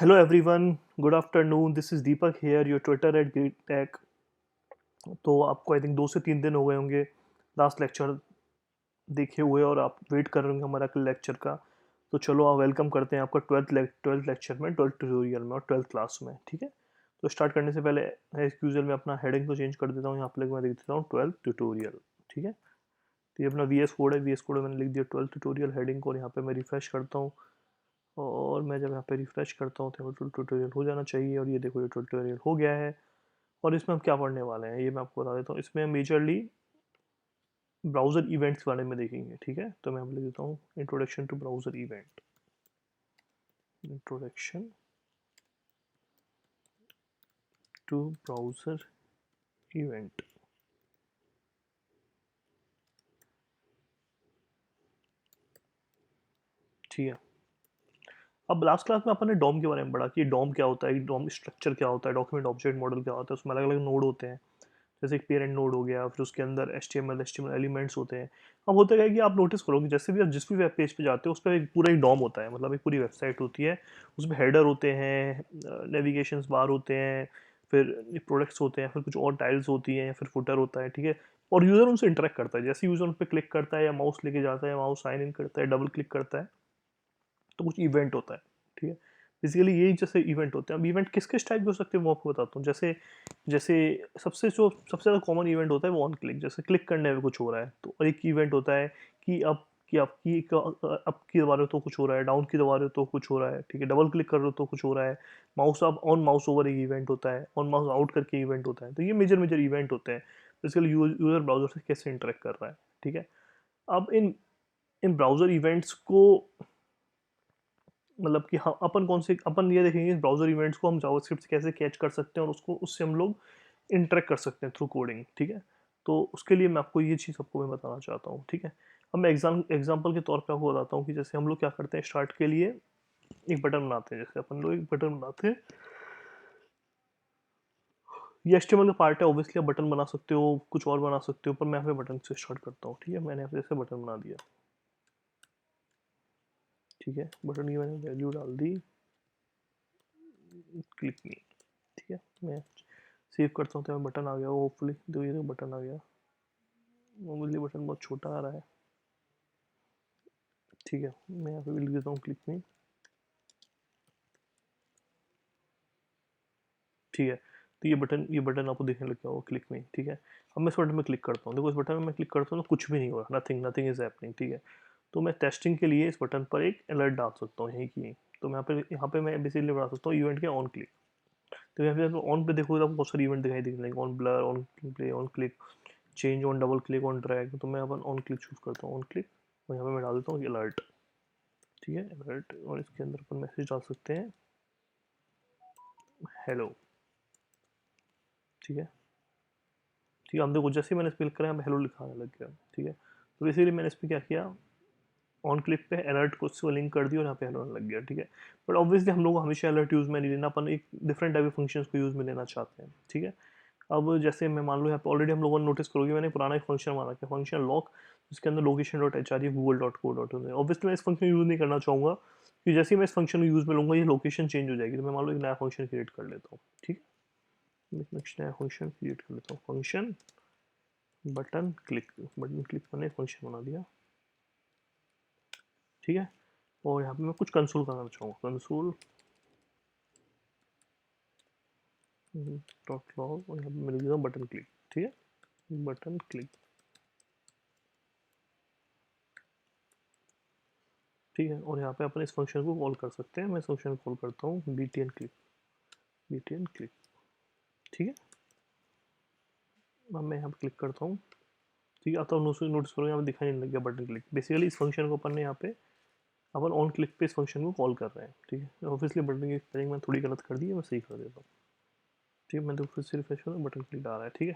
Hello everyone, good afternoon. This is Deepak here, your Twitter at Great Tech. तो आपको I think 2 से 3 दिन हो गए होंगे लास्ट लेक्चर देखे हुए और आप वेट कर रहे होंगे हमारा कल लेक्चर का। तो चलो आप वेलकम करते हैं आपका ट्वेल्थ लेक्चर में, ट्वेल्थ ट्यूटोरियल में और ट्वेल्थ क्लास में। ठीक है, तो स्टार्ट करने से पहले एज यूजुअल मैं अपना हेडिंग तो चेंज कर देता हूँ। यहाँ पे मैं लिख देता हूँ ट्वेल्थ ट्यूटोरियल। ठीक है, तो ये अपना वी एस कोड है, वी एस कोड में मैंने लिख दिया ट्वेल्थ ट्यूटोरियल हेडिंग को और यहाँ पे मैं रिफ्रेश करता हूँ। और मैं जब यहाँ पे रिफ्रेश करता हूँ तो ट्यूटोरियल हो जाना चाहिए और ये देखो ये ट्यूटोरियल हो गया है। और इसमें हम क्या पढ़ने वाले हैं ये मैं आपको बता देता हूँ। इसमें हम मेजरली ब्राउज़र इवेंट्स के बारे में देखेंगे। ठीक है, तो मैं लिख देता हूँ introduction to browser event. Introduction to browser event. ठीक है, अब लास्ट क्लास में अपन ने डॉम के बारे में पढ़ा कि डॉम क्या होता है, डॉम स्ट्रक्चर क्या होता है, डॉक्यूमेंट ऑब्जेक्ट मॉडल क्या होता है, उसमें अलग अलग नोड होते हैं। जैसे एक पेरेंट नोड हो गया, फिर उसके अंदर H T M L elements होते हैं। अब होता क्या है कि आप नोटिस करोगे जैसे भी आप जिस भी वेब पेज पे जाते हो उस पर एक पूरा एक डॉम होता है, मतलब एक पूरी वेबसाइट होती है। उसमें हेडर होते हैं, नेविगेशन बार होते हैं, फिर प्रोडक्ट्स होते हैं, फिर कुछ और टाइल्स होती हैं, फिर फुटर होता है। ठीक है, और यूज़र उनसे इंटरेक्ट करता है। जैसे यूज़र उन पर क्लिक करता है या माउस लेके जाता है, माउस साइन इन करता है, डबल क्लिक करता है, तो कुछ इवेंट होता है। ठीक है, बेसिकली यही जैसे इवेंट होते हैं। अब इवेंट किस किस टाइप के हो सकते हैं वो आपको बताता हूँ। जैसे जैसे सबसे ज़्यादा कॉमन इवेंट होता है वो ऑन क्लिक, जैसे क्लिक करने में कुछ हो रहा है तो एक इवेंट होता है कि अब कि आपकी अप की दबा रहे हो तो कुछ हो रहा है, डाउन की दबा रहे हो तो कुछ हो रहा है। ठीक है, डबल क्लिक कर रहे हो तो कुछ हो रहा है। माउस आप ऑन माउस ओवर एक इवेंट होता है, ऑन माउस आउट करके इवेंट होता है। तो ये मेजर मेजर इवेंट होते हैं बेसिकली यूज़र ब्राउजर से कैसे इंटरेक्ट कर रहा है। ठीक है, अब इन इन ब्राउजर इवेंट्स को मतलब कि हाँ अपन कौन से अपन ये देखेंगे इस ब्राउजर इवेंट्स को हम जावास्क्रिप्ट से कैसे कैच कर सकते हैं और उसको उससे हम लोग इंटरेक्ट कर सकते हैं थ्रू कोडिंग। ठीक है, तो उसके लिए मैं आपको ये चीज़ आपको मैं बताना चाहता हूँ। ठीक है, अब मैं एग्जाम्पल के तौर पे आपको बताता हूँ कि जैसे हम लोग क्या करते हैं स्टार्ट के लिए एक बटन बनाते हैं। जैसे अपन लोग एक बटन बनाते हैं, ये एचटीएमएल का पार्ट है, ऑब्वियसली आप बटन बना सकते हो, कुछ और बना सकते हो, पर मैं यहाँ पे बटन से स्टार्ट करता हूँ। ठीक है, मैंने यहाँ पे जैसे बटन बना दिया। ठीक है, बटन की मैंने वैल्यू डाल दी, क्लिक मी। ठीक है, मैं सेव करता हूँ तो बटन आ गया होपफुली। दो ये बटन आ गया, मोबाइल बटन बहुत छोटा आ रहा है। ठीक है, मैं यहाँ पे भी लिख देता हूँ क्लिक में। ठीक है, तो ये बटन आपको देखने लग गया होगा क्लिक में। ठीक है, अब मैं इस बटन में क्लिक करता हूँ। देखो इस बटन में मैं क्लिक करता हूँ तो कुछ भी नहीं हो रहा, नथिंग नथिंग इज हैपनिंग। ठीक है, तो मैं टेस्टिंग के लिए इस बटन पर एक अलर्ट डाल सकता हूँ यहीं की यहीं। तो मैं यहाँ पे मैं बेसिकली बता सकता हूँ इवेंट के ऑन क्लिक। तो यहाँ पे ऑन पे देखोगे तो आपको बहुत सारे इवेंट दिखाई देंगे, on blur, on play, on click, change, on double click, on drag. तो मैं अपन ऑन क्लिक चूज करता हूँ, ऑन क्लिक, और यहाँ पे मैं डाल देता हूँ अलर्ट। ठीक है, अलर्ट, और इसके अंदर अपन मैसेज डाल सकते हैं हेलो। ठीक है, ठीक है, हम देखो जैसे ही मैंने इस पर क्लिक करा हेलो लिखाने लग गया। ठीक है, तो इसीलिए मैंने इस पर क्या किया, ऑन क्लिक पे अलर्ट को उससे लिंक कर दिया और यहाँ पे हेलो लग गया। ठीक है, बट ऑब्वियसली हम लोग को हमेशा अलर्ट यूज़ में नहीं लेना, अपन एक डिफरेंट टाइप ऑफ फंक्शंस को यूज़ में लेना चाहते हैं। ठीक है, अब जैसे मैं मान लो यहाँ पे ऑलरेडी हम लोगों ने नोटिस करोगे मैंने पुराना एक फंक्शन माना कि फंक्शन लॉक, जिसके अंदर location dot H R Google dot co dot obviously मैं इस फंक्शन यूज़ नहीं करना चाहूँगा कि जैसे ही मैं इस फंक्शन को यूज़ में लूँगा ये लोकेशन चेंज हो जाएगी। तो मैं मान लो एक नया फंक्शन क्रिएट कर लेता हूँ। ठीक है, नेक्स्ट नया फंक्शन क्रिएट कर लेता हूँ, फंक्शन बटन क्लिक मैंने फंक्शन बना दिया। ठीक है, और यहाँ पे मैं कुछ कंसोल करना चाहूँगा, कंसोल डॉट लॉग, और यहाँ पे मैं लिख देता हूँ बटन क्लिक। ठीक है, बटन क्लिक। ठीक है, और यहाँ पे अपन इस फंक्शन को कॉल कर सकते हैं। मैं इस फंक्शन को कॉल करता हूँ btn क्लिक, btn क्लिक। ठीक है, अब मैं यहाँ पे क्लिक करता हूँ। ठीक है, अब तो नोटिस करो यहाँ पे दिखाई नहीं लग गया बटन क्लिक। बेसिकली इस फंक्शन को अपन ने यहाँ पे अपन ऑन क्लिक पे इस फंक्शन को कॉल कर रहे हैं। ठीक है, ऑब्वियसली बटन की स्पेलिंग मैंने थोड़ी गलत कर दी है, मैं सही कर देता हूँ। ठीक है, मैं तो फिर से रिफ्रेश करूँ, बटन क्लिक आ रहा है। ठीक है,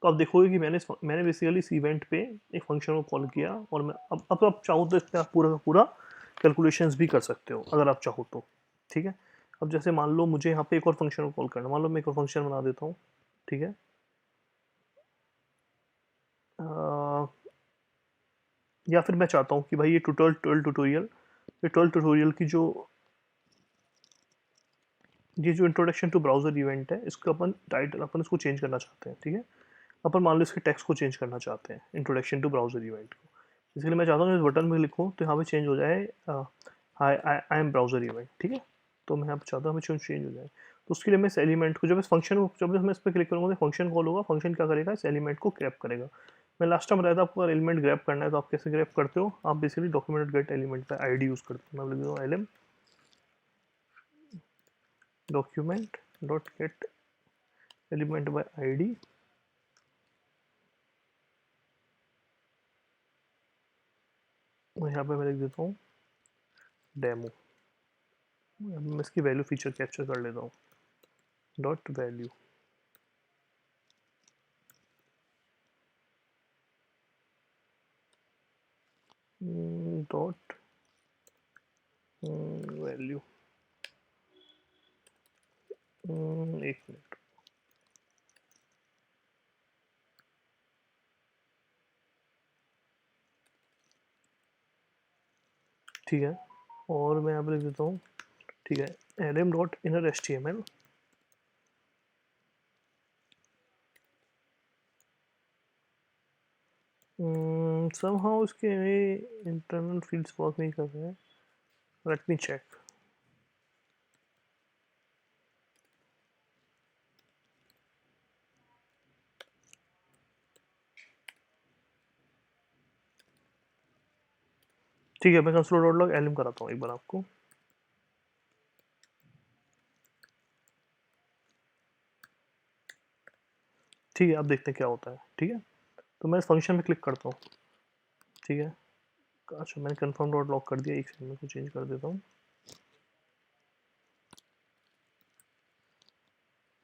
तो आप देखोगे कि मैंने बेसिकली इस इवेंट पे एक फंक्शन को कॉल किया, और मैं अब आप चाहो तो इस पर आप पूरा का पूरा कैलकुलेशंस भी कर सकते हो अगर आप चाहो तो। ठीक है, अब जैसे मान लो मुझे यहाँ पे एक और फंक्शन को कॉल करना, मान लो मैं एक और फंक्शन बना देता हूँ। ठीक है, या फिर मैं चाहता हूँ कि भाई ये ट्वेल्थ ट्वेल्थ ट्यूटोरियल की जो ये जो इंट्रोडक्शन टू ब्राउज़र इवेंट है, इसका अपन टाइटल अपन इसको चेंज करना चाहते हैं, ठीक है? अपन मान लो इसके टेक्स्ट को चेंज करना चाहते हैं, इंट्रोडक्शन टू ब्राउज़र इवेंट को। इसके लिए मैं चाहता हूँ इस बटन में लिखूँ तो यहाँ पे चेंज हो जाए हाय आई एम ब्राउज़र इवेंट, ठीक है? तो मैं यहाँ पे चाहता हूँ चेंज हो जाए। तो उसके लिए मैं इस एलिमेंट को जब मैं इस पे क्लिक करूँगा तो फंक्शन कॉल होगा, फंक्शन क्या करेगा, इस एलिमेंट को ग्रैब करेगा। मैं लास्ट टाइम बताया था आपको अगर एलिमेंट ग्रैब करना है तो आप कैसे ग्रैब करते हो, आप बेसिकली डॉक्यूमेंट गेट एलिमेंट पे आईडी यूज़ करते हो। मैं लिख देता हूँ LM document dot gate element by ID, और यहाँ पे मैं लिख देता हूँ डेमो। मैं इसकी वैल्यू फीचर कैप्चर कर लेता हूँ, डॉट वैल्यू डॉट वैल्यू। एक मिनट, ठीक है। और मैं यहाँ पे लिख देता हूँ, ठीक है, lm dot inner html somehow इसके इंटरनल फील्ड्स वर्क नहीं कर रहे हैं, लेट मी चेक। ठीक है, मैं कंसोल डॉट लॉग lm कराता हूँ एक बार आपको। ठीक है, अब देखते हैं क्या होता है, ठीक है। तो मैं इस फंक्शन में क्लिक करता हूँ, ठीक है। अच्छा, मैंने कन्फर्म डॉट लॉग कर दिया, एक सेकंड में को चेंज कर देता हूँ,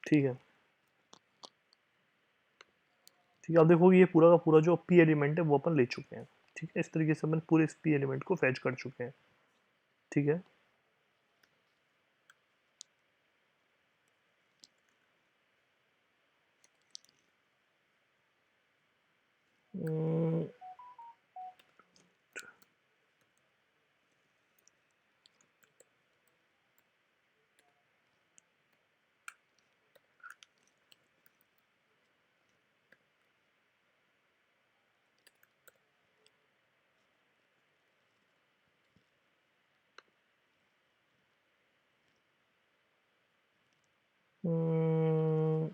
ठीक है। ठीक है, अब देखो ये पूरा का पूरा जो पी एलिमेंट है वो अपन ले चुके हैं, ठीक है। इस तरीके से अपन पूरे इस पी एलिमेंट को फैच कर चुके हैं, ठीक है।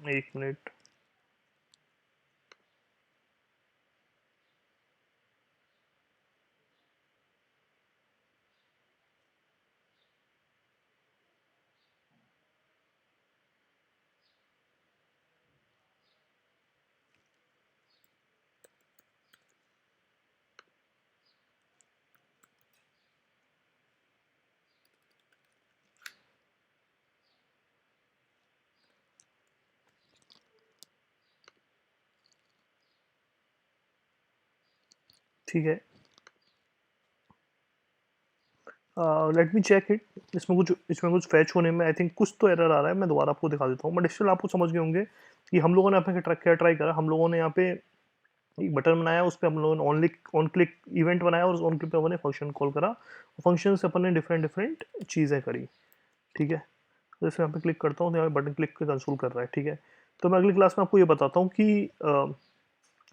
एक मिनट, ठीक है। Let me check it. इसमें कुछ फैच होने में आई थिंक कुछ तो एरर आ रहा है, मैं दोबारा आपको दिखा देता हूँ, बट स्टिल आपको समझ गए होंगे कि हम लोगों ने यहाँ पे क्या ट्राई करा। हम लोगों ने यहाँ पे एक बटन बनाया, उस पर हम लोगों ने ऑन क्लिक इवेंट बनाया, और उस ऑन क्लिक पे अपन ने फंक्शन कॉल करा, फंक्शन से अपन ने डिफरेंट डिफरेंट चीज़ें करी, ठीक है। तो जैसे यहाँ पे क्लिक करता हूँ तो यहाँ पे बटन क्लिक कंसोल कर रहा है, ठीक है। तो मैं अगली क्लास में आपको ये बताता हूँ कि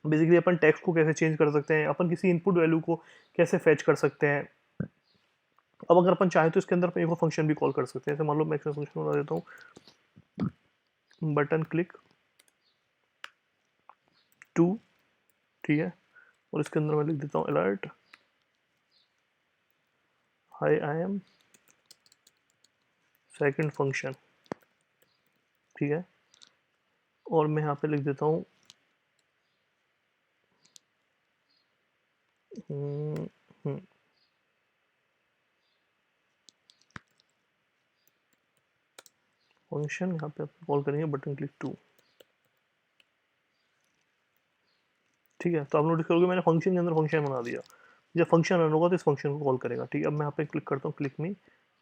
बेसिकली अपन टेक्स्ट को कैसे चेंज कर सकते हैं, अपन किसी इनपुट वैल्यू को कैसे फैच कर सकते हैं। अब अगर अपन चाहें तो इसके अंदर एक फंक्शन भी कॉल कर सकते हैं। जैसे मान लो मैं एक फंक्शन बना देता हूँ, बटन क्लिक टू, ठीक है। और इसके अंदर मैं लिख देता हूँ alert high I am second function, ठीक है। और मैं यहाँ पे लिख देता हूँ फंक्शन, यहाँ पे कॉल करेंगे बटन क्लिक टू, ठीक है। तो आप नोटिस करोगे मैंने फंक्शन के अंदर फंक्शन बना दिया। जब फंक्शन रन होगा तो इस फंक्शन को कॉल करेगा, ठीक है। अब मैं यहाँ पे क्लिक करता हूँ क्लिक मी,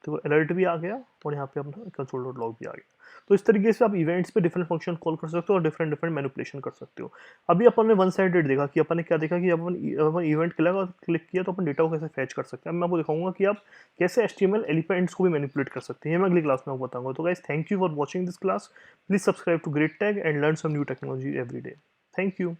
तो अलर्ट भी आ गया और यहाँ पे अपना कंसोल डॉट लॉग भी आ गया। तो इस तरीके से आप इवेंट्स पे डिफरेंट फंक्शन कॉल कर सकते हो और डिफरेंट डिफरेंट मैनिपुलेशन कर सकते हो। अभी अपन ने वन साइडेड देखा कि अपन ने क्या देखा कि अपन इवेंट क्लिक किया तो अपन डेटा को कैसे फैच कर सकते हैं। मैं आपको दिखाऊंगा कि आप कैसे एचटीएमएल एलिमेंट्स को भी मैनिपुलेट कर सकते हैं। ये मैं अगली क्लास में आपको बताऊंगा। तो guys, thank you for watching this class. Please subscribe to great tag and learn some new technology every day. Thank you.